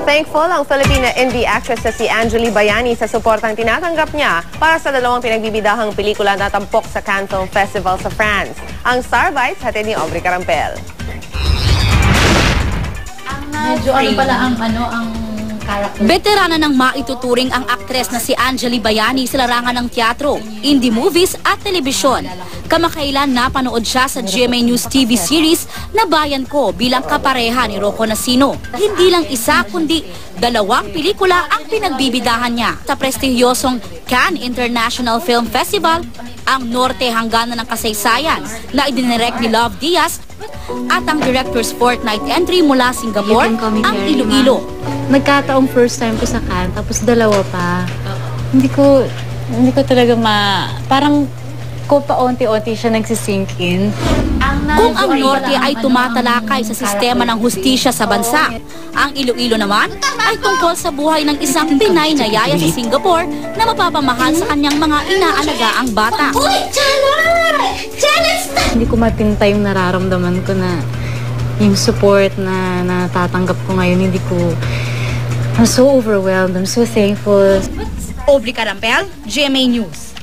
Thankful ang Filipina indie actress na si Angely Bayani sa suportang tinatanggap niya para sa dalawang pinagbibidahang pelikula na tampok sa Cannes Film Festival sa France. Ang Star Bites hatid ni Aubrey Carampel. Medyo ano pala ang character. Veterana ng maituturing ang aktres na si Angely Bayani sa larangan ng teatro, indie movies at telebisyon. Kamakailan napanood siya sa GMA News TV series na Bayan Ko bilang kapareha ni Rocco Nacino. Hindi lang isa kundi dalawang pelikula ang pinagbibidahan niya. Sa prestihiyosong Cannes International Film Festival, ang Norte Hangganan ng Kasaysayan na idinirect ni Love Diaz at ang director's fortnight entry mula Singapore, ang Iloilo. Nagkataong first time ko sa Cannes, tapos dalawa pa. Hindi ko talaga parang ko paunti-unti siya nagsisink in. Kung ang Norte ay tumatalakay sa sistema ng hustisya sa bansa, ang Iloilo naman ay tungkol sa buhay ng isang Pinay na yaya sa Singapore na mapapamahal sa kanyang mga inaalagaang bata. Hindi ko mapinta yung nararamdaman ko na yung support na natatanggap ko ngayon. I'm so overwhelmed. I'm so thankful. Aubrey Carampel, GMA News.